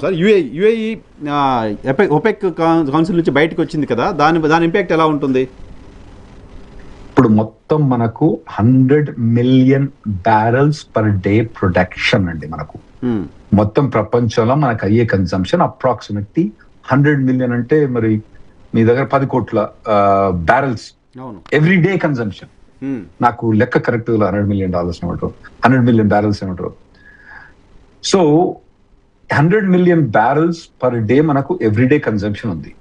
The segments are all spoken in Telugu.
సార్ యుఏఈ ఒపెక్ కౌన్సిల్ నుంచి బయటకు వచ్చింది కదా, దాని ఇంపాక్ట్ ఎలా ఉంటుంది? ఇప్పుడు మొత్తం మనకు 100 million barrels per day production అండి. మనకు మొత్తం ప్రపంచంలో మనకు అయ్యే కన్సంప్షన్ అప్రాక్సిమేట్లీ 100 మిలియన్ అంటే మరి మీ దగ్గర 10 కోట్ల బ్యారల్స్ ఎవ్రీ డే కన్సంప్షన్. నాకు లెక్క కరెక్ట్ $100 మిలియన్ ఏమంటారు, 100 మిలియన్ బ్యారల్స్ ఏమంటారు. So 100 million barrels per day మనకు ఎవ్రీడే కన్సంప్షన్ ఉంది.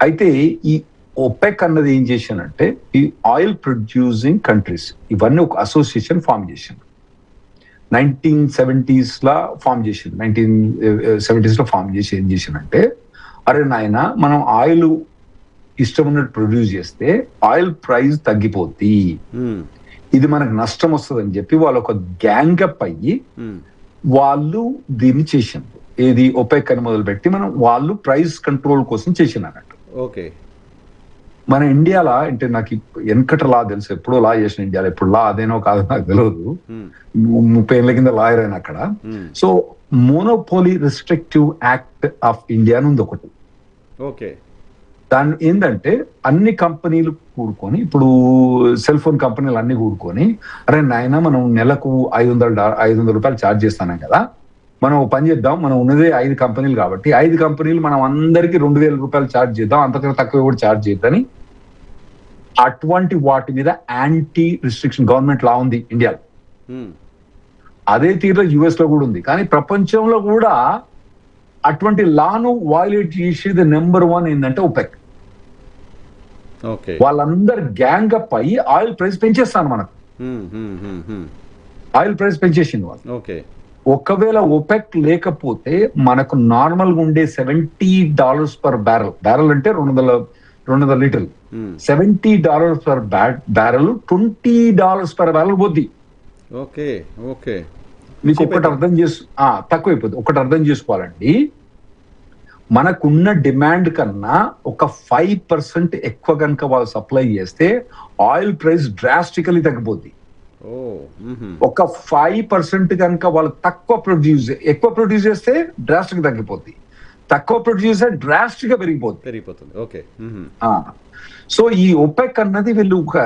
అయితే ఈ ఒపెక్ అన్నది ఏం చేశానంటే ఈ ఆయిల్ ప్రొడ్యూసింగ్ కంట్రీస్ ఇవన్నీ ఒక అసోసియేషన్ ఫామ్ చేసింది. 1970s లా ఫామ్ చేసింది. 1970s లో ఫామ్ చేసి ఏం చేసిందంటే, అరే నాయన మనం ఆయిల్ ఇష్టం ఉన్నట్టు ప్రొడ్యూస్ చేస్తే ఆయిల్ ప్రైస్ తగ్గిపోద్ది, ఇది మనకు నష్టం వస్తుంది అని చెప్పి వాళ్ళు ఒక గ్యాంగ్ అప్ అయ్యి వాళ్ళు దీన్ని చేసిండ్రు. ఏది ఒపెక్ అని మొదలుపెట్టి వాళ్ళు ప్రైస్ కంట్రోల్ కోసం చేసినట్టు. ఓకే, మన ఇండియాలో అంటే నాకు వెనకట లా తెలుసు, ఎప్పుడో లా చేసిన ఇండియాలో, ఎప్పుడు లా అదేనో కాదో నాకు తెలియదు. 30 ఏళ్ళ కింద లాయర్ అయిన అక్కడ. So monopoly restrictive act of India అని ఉంది ఒకటి. ఓకే, దాని ఏంటంటే అన్ని కంపెనీలు కూడుకొని, ఇప్పుడు సెల్ ఫోన్ కంపెనీలు అన్ని కూడుకొని, అరే నాయన మనం నెలకు $500 ఛార్జ్ చేస్తాం కదా, మనం పని చేద్దాం, మనం ఉన్నదే 5 కంపెనీలు కాబట్టి 5 కంపెనీలు మనం అందరికి $2,000 ఛార్జ్ చేద్దాం, అంతకన్నా తక్కువ కూడా ఛార్జ్ చేద్దని అటువంటి వాటి మీద యాంటీ రిస్ట్రిక్షన్ గవర్నమెంట్ లా ఉంది ఇండియాలో. అదే తీరులో యుఎస్ లో కూడా ఉంది. కానీ ప్రపంచంలో కూడా అటువంటి లాను వయలేట్ చేసేది నెంబర్ 1 ఏంటంటే ఒపెక్. వాళ్ళందరు గ్యాంగ్ అప్ అయ్యి ఆయిల్ ప్రైస్ పెంచేస్తాను మనకు. ఆయిల్ ప్రైస్ పెంచేసింది వాళ్ళు. ఒకవేళ ఒపెక్ లేకపోతే మనకు నార్మల్ గా ఉండే $70 పర్ బ్యారల్ అంటే 200 లీటర్లు, $70 పర్ బ్యారల్ $20 పర్ బ్యారల్ పోద్ది. ఓకే ఓకే, మీకు ఒకటి తక్కువైపోద్ది. ఒకటి అర్థం చేసుకోవాలండి, మనకున్న డిమాండ్ కన్నా ఒక 5% ఎక్కువ కనుక వాళ్ళు సప్లై చేస్తే ఆయిల్ ప్రైస్ డ్రాస్టికలీ తగ్గిపోద్ది. ఒక 5% కనుక వాళ్ళు ఎక్కువ ప్రొడ్యూస్ చేస్తే డ్రాస్టిక్ తగ్గిపోద్ది, తక్కువ ప్రొడ్యూస్ చేస్తే డ్రాస్టిక్ గా పెరిగిపోతుంది. ఓకే, సో ఈ ఒపెక్ అన్నది వీళ్ళు ఒక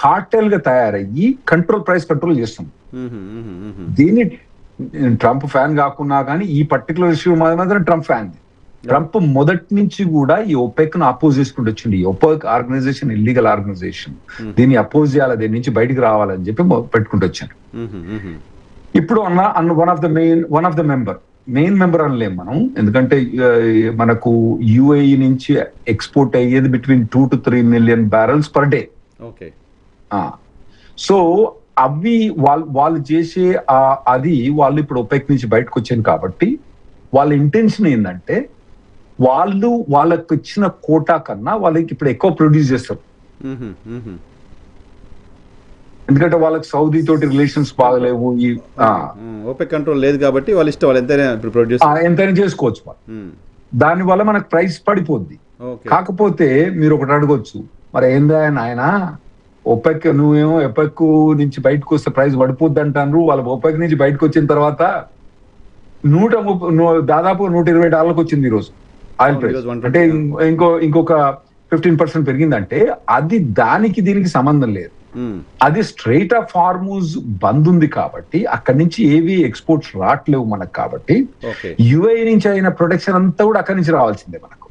కార్టెల్ గా తయారయ్యి ప్రైస్ కంట్రోల్ చేస్తుంది. దీన్ని ట్రంప్ ఫ్యాన్ కాకున్నా కానీ ఈ పర్టికులర్ ఇష్యూ మాత్రం ట్రంప్ ఫ్యాన్. ట్రంప్ మొదటి నుంచి కూడా ఈ ఒపెక్ ను అపోజ్ చేసుకుంటూ వచ్చింది. ఈ ఒపెక్ ఆర్గనైజేషన్ ఇల్లీగల్ ఆర్గనైజేషన్, దీన్ని అపోజ్ చేయాలి, దీని నుంచి బయటికి రావాలని చెప్పి పెట్టుకుంటూ వచ్చాను. ఇప్పుడు one of the main member అనలేం మనం, ఎందుకంటే మనకు యుఏఈ నుంచి ఎక్స్పోర్ట్ అయ్యేది between 2 to 3 million barrels per day. So అవి వాళ్ళు చేసే అది వాళ్ళు ఇప్పుడు ఒపెక్ నుంచి బయటకు వచ్చాను కాబట్టి వాళ్ళ ఇంటెన్షన్ ఏంటంటే వాళ్ళకు ఇచ్చిన కోటా కన్నా వాళ్ళకి ఇప్పుడు ఎక్కువ ప్రొడ్యూస్ చేస్తారు. ఎందుకంటే వాళ్ళకి సౌదీ తోటి రిలేషన్స్ బాగలేవు, ఓపెక్ కంట్రోల్ లేదు కాబట్టి వాళ్ళ ఇష్టం, వాళ్ళు ఎంతైనా చేసుకోవచ్చు వాళ్ళు. దాని వల్ల మనకు ప్రైస్ పడిపోద్ది. కాకపోతే మీరు ఒకటి అడగొచ్చు, మరి ఏందా ఆయన ఒపెక్ నువ్వేమో ఒపెక్ నుంచి బయటకు వస్తే ప్రైస్ పడిపోద్ది అంటారు, వాళ్ళ ఒపెక్ నుంచి బయటకు వచ్చిన తర్వాత దాదాపు $120 వచ్చింది ఈరోజు ఆయిల్ ప్రైస్. అంటే ఇంకొక 15% పెరిగిందంటే అది దీనికి సంబంధం లేదు. అది స్ట్రైట్ ఆఫ్ హార్మూజ్ బంద్ ఉంది కాబట్టి అక్కడి నుంచి ఏవి ఎక్స్పోర్ట్స్ రావట్లేవు మనకు. కాబట్టి యుఏఈ నుంచి అయిన ప్రొడక్షన్ అంతా కూడా అక్కడి నుంచి రావాల్సిందే మనకు.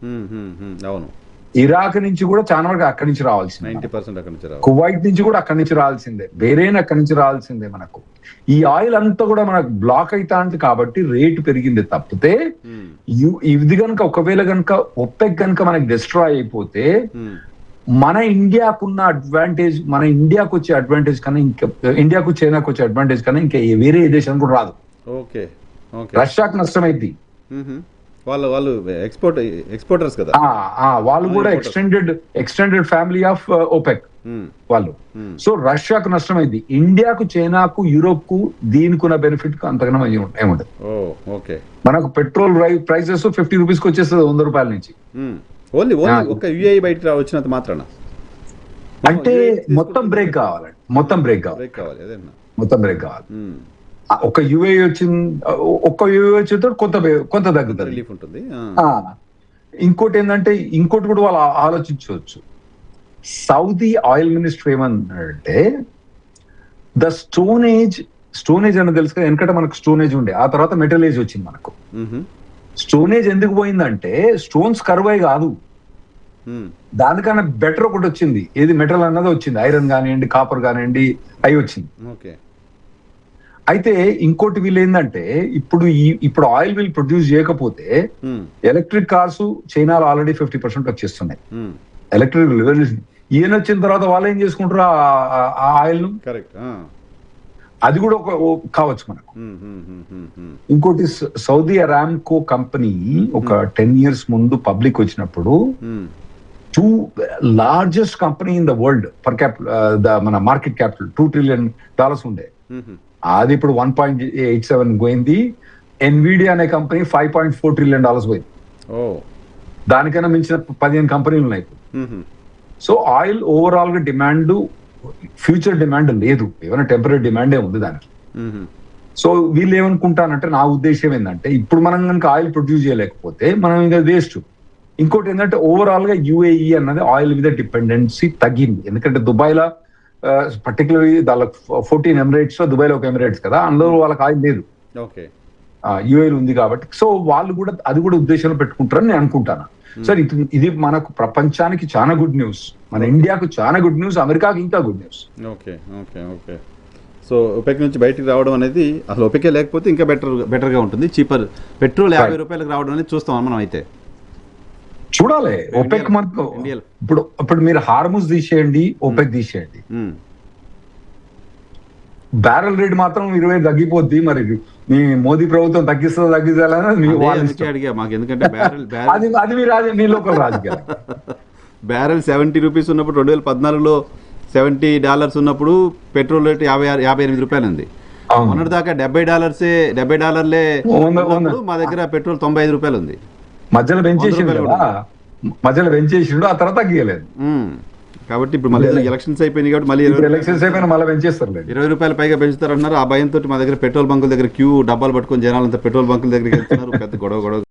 ఇరాక్ నుంచి కూడా చాలా వరకు అక్కడి నుంచి రావాల్సిందే, కువైట్ నుంచి కూడా అక్కడి నుంచి రావాల్సిందే, బెహ్రెయిన్ అక్కడి నుంచి రావాల్సిందే. మనకు ఈ ఆయిల్ అంతా కూడా మనకు బ్లాక్ అవుతా ఉంది కాబట్టి రేటు పెరిగింది తప్పితే ఇది కనుక ఒకవేళ కనుక ఒపెక్ కనుక మనకి డిస్ట్రాయ్ అయిపోతే మన ఇండియాకున్న అడ్వాంటేజ్, మన ఇండియాకు వచ్చే అడ్వాంటేజ్ కన్నా ఇంకా ఇండియాకు చైనాకు వచ్చే అడ్వాంటేజ్ కన్నా ఇంకా వేరే ఏ దేశం కూడా రాదు. రష్యాకు నష్టమైంది, వాళ్ళు ఎక్స్పోర్టర్స్ కదా, వాళ్ళు కూడా ఎక్స్టెండెడ్ ఫ్యామిలీ ఆఫ్ ఒపెక్ వాళ్ళు. సో రష్యాకు నష్టమైంది, ఇండియాకు చైనాకు యూరోప్ కు దీనికి ఉన్న బెనిఫిట్ అంతగానో ఏముండదు. మనకు పెట్రోల్ ప్రైసెస్ $50 వచ్చేస్తుంది $100 నుంచి. ఓన్లీ ఒక యుఏఈ బయట వచ్చినంత మాత్రాన అంటే మొత్తం బ్రేక్ కావాలండి, మొత్తం బ్రేక్ కావాలి. ఒక యుఏ వచ్చింది, ఒక్క యుఏ వచ్చిన కొంత తగ్గుతుంది. రిలీఫ్ ఉంటుంది. ఇంకోటి ఏంటంటే ఇంకోటి కూడా వాళ్ళు ఆలోచించవచ్చు. సౌదీ ఆయిల్ మినిస్టర్ ఏమన్నారంటే ద స్టోన్ ఏజ్ అని తెలుసు కదా, ఎందుకంటే మనకు స్టోన్ ఏజ్ ఉండే, ఆ తర్వాత మెటల్ ఏజ్ వచ్చింది మనకు. స్టోన్ ఏజ్ ఎందుకు పోయిందంటే స్టోన్స్ కరువై కాదు, దానికన్నా బెటర్ ఒకటి వచ్చింది. ఏది మెటల్ అన్నది వచ్చింది, ఐరన్ కానివ్వండి, కాపర్ కానివ్వండి, అవి వచ్చింది. అయితే ఇంకోటి వీళ్ళు ఏంటంటే ఇప్పుడు ఆయిల్ వీల్ ప్రొడ్యూస్ చేయకపోతే ఎలక్ట్రిక్ కార్స్ చైనాలో ఆల్రెడీ 50% వచ్చేస్తున్నాయి. ఎలక్ట్రిక్ రెవల్యూషన్ ఈయన వచ్చిన తర్వాత వాళ్ళు ఏం చేసుకుంటారు ఆ ఆయిల్ ను, అది కూడా కావచ్చు మనకు. ఇంకోటి సౌదీ అరామ్కో కంపెనీ ఒక 10 years ముందు పబ్లిక్ వచ్చినప్పుడు 2 largest company in the world per మన మార్కెట్ క్యాపిటల్ $2 trillion ఉండే, అది ఇప్పుడు 1.87 పోయింది. ఎన్విడియా అనే కంపెనీ $5.4 trillion పోయింది. దానికన్నా మించిన 15 కంపెనీలు ఉన్నాయి. సో ఆయిల్ ఓవరాల్ గా డిమాండ్, ఫ్యూచర్ డిమాండ్ లేదు, ఏమైనా టెంపరీ డిమాండే ఉంది దానికి. సో వీళ్ళు ఏమనుకుంటానంటే, నా ఉద్దేశం ఏంటంటే ఇప్పుడు మనం కనుక ఆయిల్ ప్రొడ్యూస్ చేయలేకపోతే మనం ఇంకా వేస్ట్. ఇంకోటి ఏంటంటే ఓవరాల్ గా యుఏఈ అన్నది ఆయిల్ మీద డిపెండెన్సీ తగ్గింది. ఎందుకంటే దుబాయ్ లో పర్టికులర్లీ దాని 14 ఎమిరేట్స్ లో దుబాయ్ లో ఒక ఎమిరేట్స్ కదా, అందులో వాళ్ళకి ఆయిల్ లేదు, యుఏఈ ఉంది కాబట్టి. సో వాళ్ళు కూడా అది కూడా ఉద్దేశంలో పెట్టుకుంటారని నేను అనుకుంటాను. సార్ ఇది మనకు ప్రపంచానికి చాలా గుడ్ న్యూస్, మన ఇండియాకు చాలా గుడ్ న్యూస్, అమెరికాకి ఇంకా good news. Okay. So OPEC నుంచి బయటికి రావడం అనేది, అసలు ఒపెకే లేకపోతే ఇంకా బెటర్గా ఉంటుంది. చీపర్ పెట్రోల్ ₹50 రావడం అనేది చూస్తాం మనం. అయితే చూడాలి ఒపెక్ మనకు ఇప్పుడు మీరు హార్ముజ్ తీసేయండి, ఒపెక్ తీసేయండి, బ్యారెల్ రేట్ మాత్రం 20 తగ్గిపోద్ది. మరి మీ మోదీ ప్రభుత్వం తగ్గించాలని మీ లోకల్ రాజకీయాలు. బ్యారెల్ ₹70 ఉన్నప్పుడు 2014లో $70 ఉన్నప్పుడు పెట్రోల్ రేట్ ₹58 ఉంది. మొన్నటి దాకా $70 మా దగ్గర పెట్రోల్ ₹95 ఉంది. మధ్యలో పెంచేసిండు, ఆ తర్వాత తగ్గలేదు. కాబట్టి ఇప్పుడు మళ్ళీ ఎలక్షన్స్ అయిపోయినాయి కాబట్టి మళ్ళీ మళ్ళీ పెంచేస్తారు, ₹20 పైగా పెంచుతారన్నారు. ఆ భయంతో మా దగ్గర పెట్రోల్ బంకుల దగ్గర క్యూ డబ్బాలు పట్టుకొని జనాలంతా పెట్రోల్ బంకుల దగ్గరికి వెళ్తున్నారు. పెద్ద గొడవ